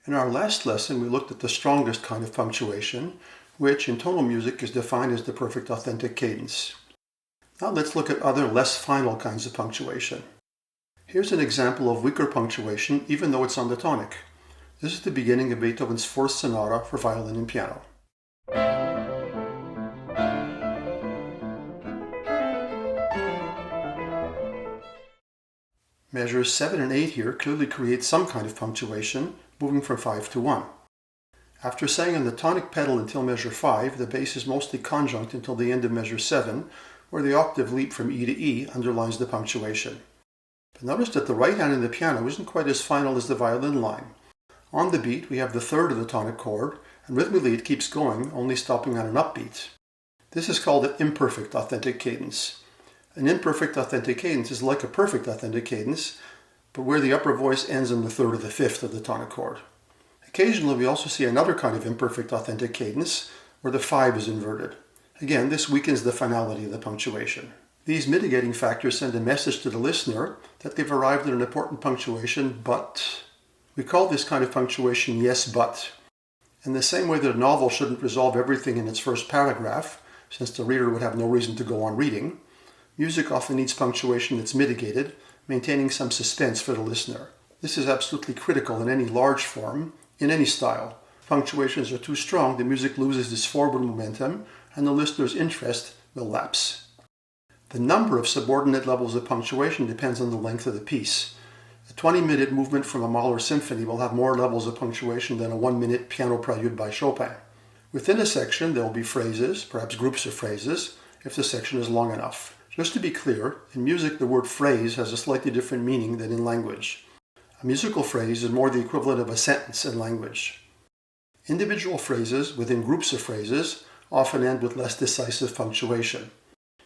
In our last lesson, we looked at the strongest kind of punctuation, which in tonal music is defined as the perfect authentic cadence. Now let's look at other less final kinds of punctuation. Here's an example of weaker punctuation even though it's on the tonic. This is the beginning of Beethoven's Fourth Sonata for violin and piano. Measures 7 and 8 here clearly create some kind of punctuation, moving from 5 to 1. After saying on the tonic pedal until measure 5, the bass is mostly conjunct until the end of measure 7, where the octave leap from E to E underlines the punctuation. But notice that the right hand in the piano isn't quite as final as the violin line. On the beat, we have the third of the tonic chord, and rhythmically it keeps going, only stopping on an upbeat. This is called an imperfect authentic cadence. An imperfect authentic cadence is like a perfect authentic cadence, but where the upper voice ends on the third or the fifth of the tonic chord. Occasionally we also see another kind of imperfect authentic cadence, where the 5 is inverted. Again, this weakens the finality of the punctuation. These mitigating factors send a message to the listener that they've arrived at an important punctuation, but... We call this kind of punctuation yes, but. In the same way that a novel shouldn't resolve everything in its first paragraph, since the reader would have no reason to go on reading, music often needs punctuation that's mitigated, maintaining some suspense for the listener. This is absolutely critical in any large form, in any style. If punctuations are too strong, the music loses its forward momentum, and the listener's interest will lapse. The number of subordinate levels of punctuation depends on the length of the piece. A 20-minute movement from a Mahler symphony will have more levels of punctuation than a 1-minute piano prelude by Chopin. Within a section, there will be phrases, perhaps groups of phrases, if the section is long enough. Just to be clear, in music the word phrase has a slightly different meaning than in language. A musical phrase is more the equivalent of a sentence in language. Individual phrases within groups of phrases often end with less decisive punctuation.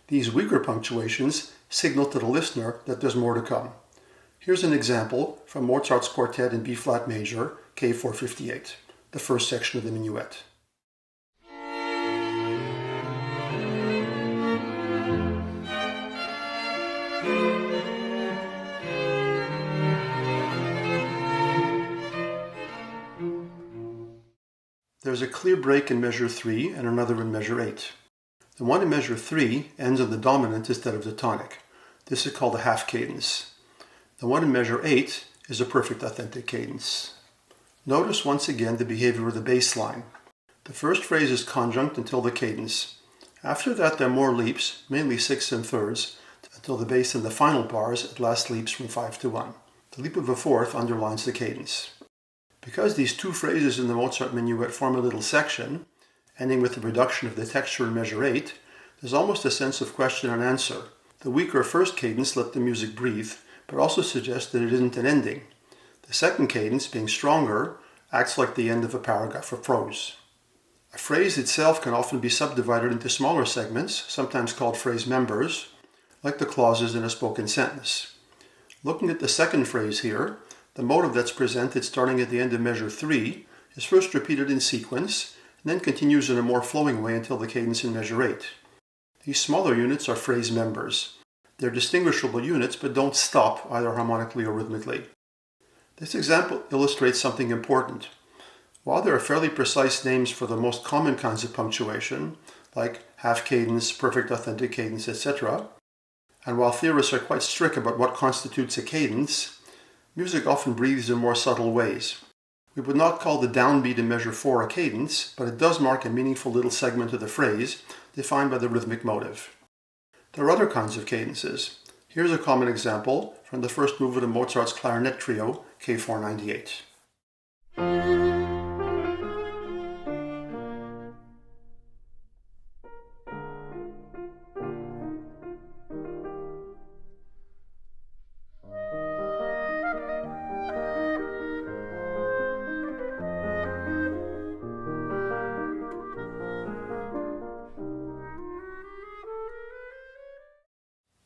These weaker punctuations signal to the listener that there's more to come. Here's an example from Mozart's Quartet in B-flat major, K458, the first section of the minuet. There's a clear break in measure 3 and another in measure 8. The one in measure 3 ends on the dominant instead of the tonic. This is called a half cadence. The one in measure 8 is a perfect authentic cadence. Notice once again the behavior of the bass line. The first phrase is conjunct until the cadence. After that there are more leaps, mainly sixths and thirds, until the bass in the final bars at last leaps from 5 to 1. The leap of a fourth underlines the cadence. Because these two phrases in the Mozart minuet form a little section, ending with the reduction of the texture in measure 8, there's almost a sense of question and answer. The weaker first cadence let the music breathe, but also suggests that it isn't an ending. The second cadence, being stronger, acts like the end of a paragraph of prose. A phrase itself can often be subdivided into smaller segments, sometimes called phrase members, like the clauses in a spoken sentence. Looking at the second phrase here, the motive that's presented starting at the end of measure 3 is first repeated in sequence, and then continues in a more flowing way until the cadence in measure 8. These smaller units are phrase members. They're distinguishable units, but don't stop either harmonically or rhythmically. This example illustrates something important. While there are fairly precise names for the most common kinds of punctuation, like half cadence, perfect authentic cadence, etc., and while theorists are quite strict about what constitutes a cadence, music often breathes in more subtle ways. We would not call the downbeat in measure 4 a cadence, but it does mark a meaningful little segment of the phrase, defined by the rhythmic motive. There are other kinds of cadences. Here's a common example from the first movement of Mozart's Clarinet trio, K498.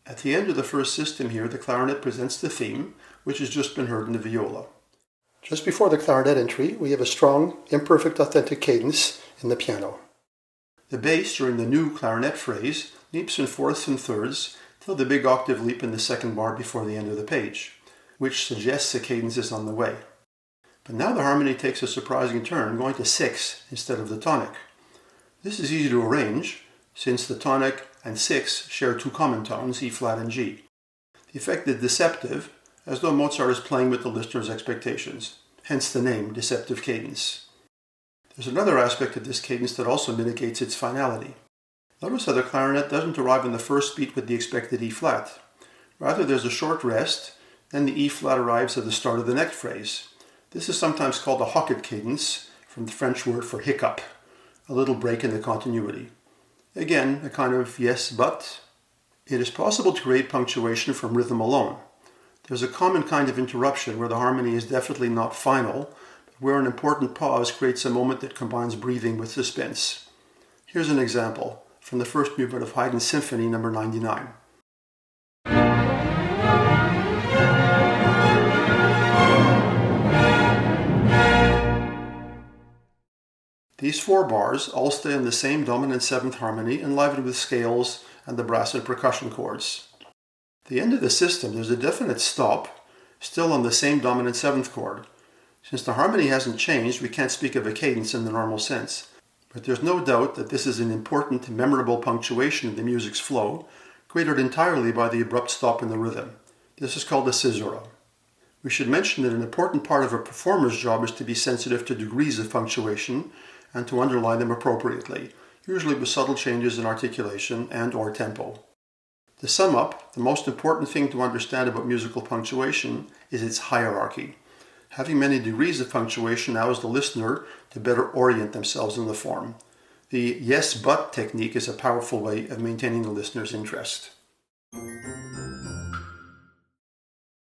At the end of the first system here, the clarinet presents the theme, which has just been heard in the viola. Just before the clarinet entry, we have a strong, imperfect authentic cadence in the piano. The bass, during the new clarinet phrase, leaps in fourths and thirds till the big octave leap in the second bar before the end of the page, which suggests a cadence is on the way. But now the harmony takes a surprising turn, going to 6 instead of the tonic. This is easy to arrange, since the tonic and 6 share two common tones, E flat and G. The effect is deceptive, as though Mozart is playing with the listener's expectations, hence the name, deceptive cadence. There's another aspect of this cadence that also mitigates its finality. Notice how the clarinet doesn't arrive in the first beat with the expected E flat. Rather, there's a short rest, then the E flat arrives at the start of the next phrase. This is sometimes called a hocket cadence, from the French word for hiccup, a little break in the continuity. Again, a kind of yes, but. It is possible to create punctuation from rhythm alone. There's a common kind of interruption where the harmony is definitely not final, but where an important pause creates a moment that combines breathing with suspense. Here's an example from the first movement of Haydn's Symphony No. 99. These 4 bars all stay in the same dominant 7th harmony, enlivened with scales and the brass and percussion chords. At the end of the system, there's a definite stop, still on the same dominant 7th chord. Since the harmony hasn't changed, we can't speak of a cadence in the normal sense. But there's no doubt that this is an important, memorable punctuation in the music's flow, created entirely by the abrupt stop in the rhythm. This is called a Scizora. We should mention that an important part of a performer's job is to be sensitive to degrees of punctuation and to underline them appropriately, usually with subtle changes in articulation and/or tempo. To sum up, the most important thing to understand about musical punctuation is its hierarchy. Having many degrees of punctuation allows the listener to better orient themselves in the form. The yes but technique is a powerful way of maintaining the listener's interest.